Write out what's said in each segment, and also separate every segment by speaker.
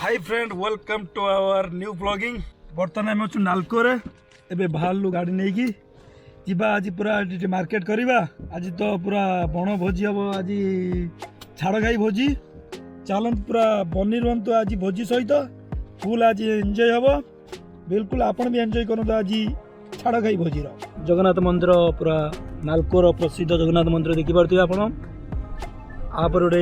Speaker 1: Hi friend welcome to our new blogging. बर्तमान आम अच्छु नालकोरे एबे बाहरलु गाड़ी नहीं की जीवा आज पूरा मार्केट करवा। आज तो पूरा बण भोजी हम आज छाड़ खाई भोजी चलत पूरा बनी रुहतु आज भोजी सहित फुल आज एंजॉय हम बिल्कुल आपण भी एंजॉय करते आज छाड़ खाई भोजी जगन्नाथ मंदिर पूरा नालकोर प्रसिद्ध जगन्नाथ मंदिर देखिपे आप गोटे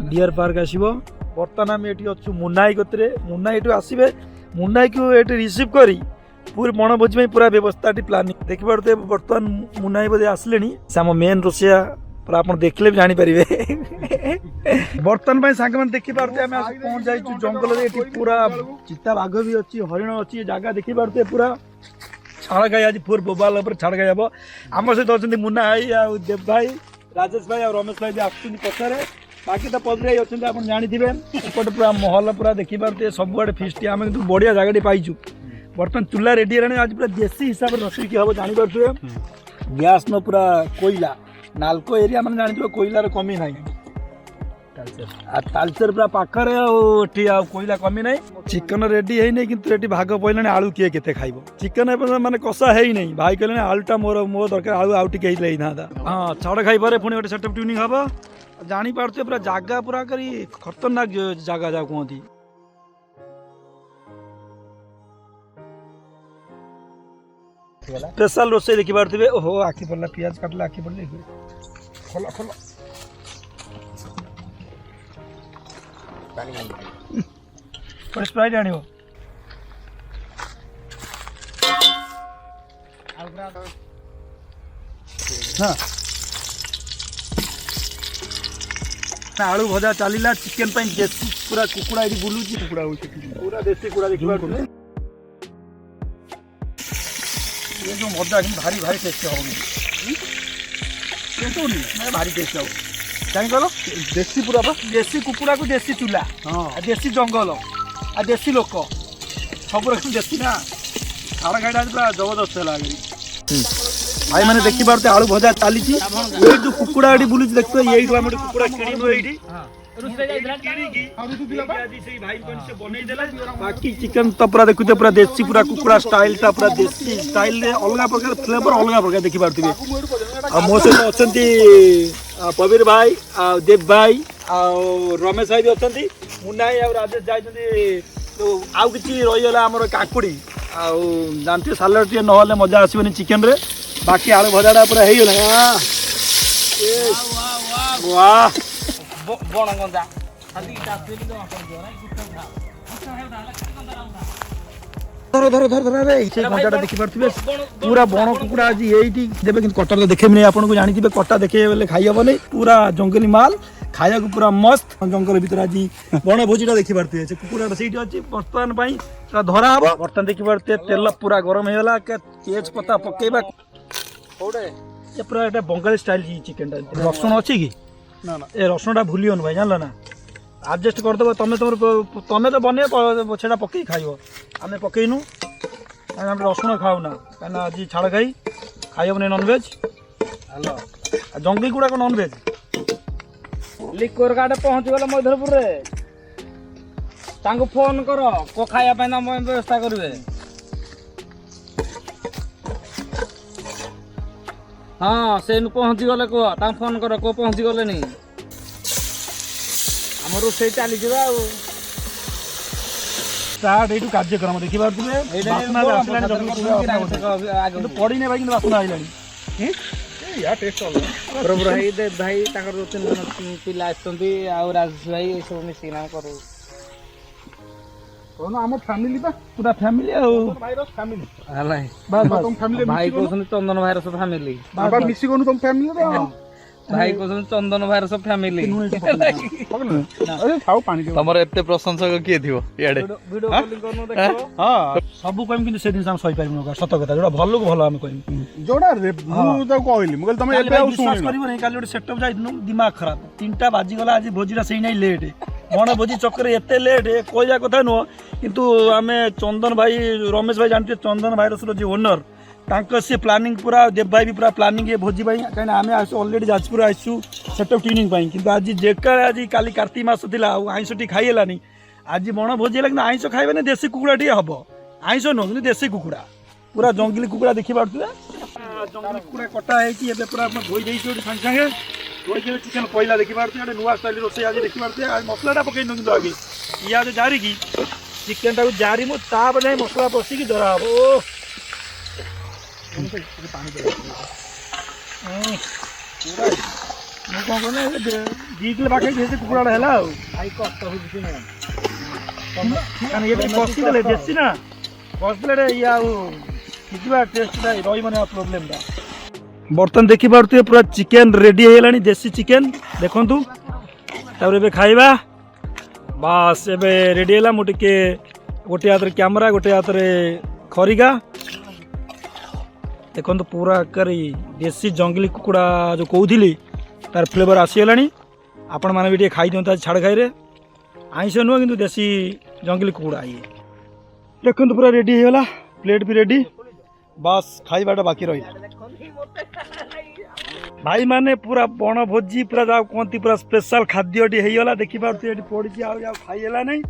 Speaker 1: डियर पार्क आसो। बर्तमान आम ये अच्छु मुन्नाई कतरे मुन्नाई आसबे मुन्नाई को ये रिसीव करी पूरी बणभोजी में पूरा व्यवस्था प्लानिंग देखिपे। बर्तमान मुन्नाई बोधे आसले आम मेन रोषिया पूरा आप देखले भी जानीपर बर्तमान सांग मैंने देखिपे आम पहुँच जाइए जंगल पूरा चिता बाघ भी अच्छी हरिण अच्छी जगह देखिपे पूरा छाड़ गाई आज पूरा बोबाल छाड़ गाई हम आम सहित अच्छा मुन्ना भाई देव भाई राजेश भाई और रमेश भाई भी आसुच्च पचारे बाकी तो पदरी अच्छा आप जानते एपटे पूरा महल पूरा देखिपे सबुआड़े फिस्ट आम कि बढ़िया जगह पाइचु। बर्तमान चूल्हा रेडी है आज पूरा देसी हिसाब से रोषेई हम जानीपे गैस न पूरा कोईला नालको एरिया मैंने जानते कोईलार कमी ना तालचेर पूरा पाखरे कोईला कमी ना। चिकन रेडी है नहीं कि भाग पड़े आलू किए के खाइब चिकन माने कषा है नहीं भाई कहले आलूटा मोर मो दरकार आलू आउ टे हाँ छाड़ खाई पारे पुणी गोटे सेटअप ट्यूनिंग हम जानी पार्थे पूरा जगह पूरा करी खतरनाक जगह जा कहती। स्पेशल रोषे देखी पारे ओहो आखि पड़ला पियाज काटला आखि पड़े खोल खोल स्प्राइट आनियो हाँ आलू भजा चलला चिकेन देसी पूरा कुकुड़ा ये बुलू कुकुड़ा पूरा देसी कुकुड़ा देखिए ये जो मजा भारी भारी टेस्ट हम भारी टेस्ट हम कहीं कल देसी पूरा देसी कुकुड़ा को देसी चूल्हा हाँ देसी जंगल आ देसी लोक सब रकम देसी ना छाड़ खाईटा पूरा जबरदस्त है भाई मैंने देखी पारे आलू भजा चली जो कुकुड़ा ये बुलूची देखते ये कुकुड़ा किणु ये बाकी चिकन तो पूरा देखते पूरा देसी पूरा कुकुड़ा स्टाइल टा पूरा देसी स्टाइल अलग प्रकार फ्लेवर अलग प्रकार देखी पारे मो सहित अच्छा पबीर भाई देव भाई रमेश भाई भी अच्छा मुन्ना भाई राजेश जाए आउ कि रहीगला आम काकुड़ी जानते सालाड टे ना मजा आसबनी चिकेन रे बाकी आलू भजाटा पूरा हो गला वाह धर धर धर धर घंटा देखिपे पूरा बण कुकुड़ा आज ये देवे कि कटा तो देखे नहीं आपको जानते कटा देखे खाई हम नहीं पूरा जंगली माल खाया पूरा मस्त जंगल भर आज बण भोजीटा देखिपे कुकुड़ा से अच्छी बर्तमान धरा हम बर्तमान देखिपे तेल पूरा गरम होगा तेज पत्ता पकेबा पूरा एटा बंगाली स्टाइल चिकेन रसुण अच्छी कि ना ए रसुणटा भूलियन भाई जान ना एडजस्ट करदेव तुम तुम तो बने से पकई खाइब आम पकईनु रसुण खाऊ ना कहीं आज छाड़ खाई खाइबन नॉनवेज हेलो जंगली गुड़ाक नॉनवेज लिक्वर गार्ड पहुँच गला मधुरपुर फोन कर को खाया व्यवस्था करेंगे हाँ से पहुँची गले कह फोन कर को पहुँची गले नहीं आम रोषे चली स्टार्ट यू कार्यक्रम देखिए पड़ी नहीं भाई बासना आईला भाई देव भाई पिला राजेश भाई सब मिसिना करू आम फैमिली पूरा फैमिली भाई कहते चंदन भाई सब फैमिली मिसी तुम फैमिली भाई कहते चंदन भाई सब फैमिली
Speaker 2: तमर एते प्रशंसक किए थिवो याडे हां
Speaker 1: सब कम कि से दिन हम सही पारिबो सत कथा जोडा भलो भलो हम कहम
Speaker 3: जोडा रे मु त कहली मु तमे एते आउ सुन
Speaker 1: करिबो नै काली सेटअप जाइनु दिमाग खराब 3टा बाजी गला आज भोजीरा सही नै लेट बण भोजी चक्कर एते लेट कहया कथा नुह किंतु आमे चंदन भाई रमेश भाई जानते चंदन भाई रसुर जो ओनर से प्लानिंग पूरा देव भाई भी पूरा प्लानिंग भोजी भाई कहीं आम अलरेडी जाजपुर आसु सेटअप ट्यूनिंग कि आज जेका आज काली कार्तिक मास थी आईंष टी खाई है आज बण भोजी है कि आईंष खाइबे ना देसी कुकुड़ा टी हम आईंष नुह कि देसी कुकुड़ा पूरा जंगली कुकुड़ा देखी पारे जंगली कुकुड़ा कटा है पूरा धोई देती सागे सागे धोई चिकेन पहला देखी पारे नुआ स्टाइल रोसे आज देखी पारे आज मसलाटा पकई कि आगे ये आज जारिकी चिकेन टाक जारी मुझे मसला पशिकी धरा हम दी किलो पाखे कुकुड़ा है कषिदे देसी ना कषिदे ये टेस्ट रही प्रोब्लेम बर्तन देखी पारे पूरा चिकेन रेडी है देसी चिकेन देखु खाइबा बास एबे रेडी है मुझे गोटे हाथ कैमरा गोटे हाथ खरिगा देखो पूरा करी देसी जंगली कुकुड़ा जो कहूली तार फ्लेवर आसीगला आपण मैंने भी खाई दिखाँ छाड़ खाई आईंष नुह कि देसी जंगली कुकुड़ा ये देखो पूरा रेडी होगा प्लेट भी रेडी बस खाइबाटा बाकी रही भाई माने पूरा बण भोजी पूरा कहती पूरा स्पेशल खाद्य होगा देखी पारे पड़ी खाईला नहीं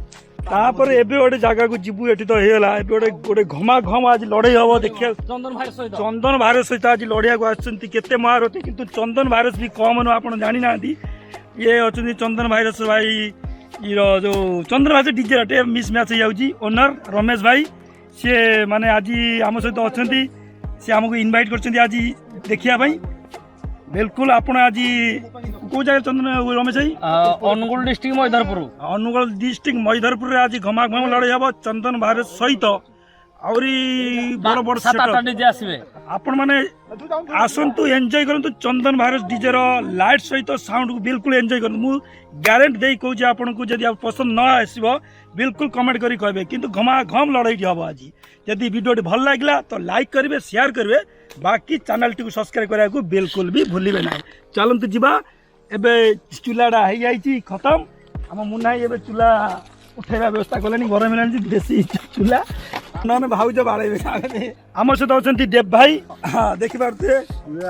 Speaker 1: तापर एबे गोटे जगह को जीवु ये तो होगा गोटे गोटे घमा घम आज लड़े हम देखिए चंदन भारत सहित आज लड़िया को आते महारथी किंतु चंदन भारत भी कम नुह आप जानी ना ये अच्छा चंदन भारत भाई जो चंदन भारत डीजे टे मिस मैच हो ओनर रमेश भाई सी माने आज आम सहित अच्छा सी आमको इनवाइट कर आज देखापी बिल्कुल आप आज कौ जगह चंदन रमेश भाई
Speaker 4: अनुगुल डिस्ट्रिक्ट मैधरपुर
Speaker 1: अनुगुल डिस्ट्रिक्ट मैधरपुर आज घमाघम लड़ाई हम चंदन भारत सहित आहरी बड़ बड़
Speaker 4: डीजे आसबे
Speaker 1: आपण माने आसंतु एंजॉय करंतु चंदन भारत डीजे रो लाइट सहित साउंड को बिल्कुल एंजॉय करंतु मु गारंटी दे कहूँ आपन को जदि पसंद न आसबो बिल्कुल कमेंट करी कहबे किंतु घमाघम लड़ाई हम आज यदि वीडियो भल लागला तो लाइक करेंगे शेयर करेंगे बाकी चैनल टी सब्सक्राइब करने को बिल्कुल भी भूलिए ना चलते जीवा एबे चूल्हाटा हो जाए खत्म आम मुना ये चूल्हा उठेगा व्यवस्था कले गरम है देसी चूल्हा ना भाज बाड़े आम सहित अच्छा देव भाई हाँ देखिपे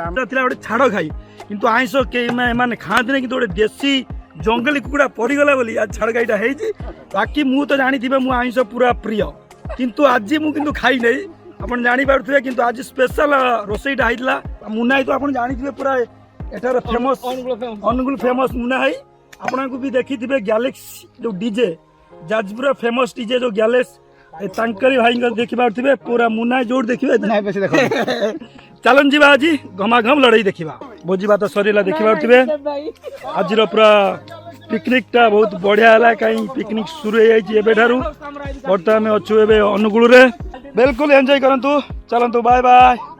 Speaker 1: गोटे छाड़ खाई किंतु आईंष कई खाते कि गोटे देसी जंगली कुकुड़ा पड़गला बोली आज छाड़ खाईटा है बाकी मु तो जानी थे मु आईंष पूरा प्रिय किंतु आज मुझे खाई नहीं आप जानीपे कि आज स्पेशल रोसईटा होता मुना तो आप जानी पूरा एटार फेमस अनुगुल फेमस मुना है आपको भी देखी थे गैलेक्सी जो डीजे जाजपुर फेमस डीजे जो गैलेक्सी भाई देखी पारे पूरा मुना जोड़ देखिए चलन जीवा आज घमाघम लड़ाई देखा भोजी भात सरला देखी पारे आज पूरा पिकनिक टा बहुत बढ़िया है कहीं पिकनिक शुरू हो बर्तमान अच्छु अनुगुल बिल्कुल एंजॉय करंतु चलंतु बाय बाय।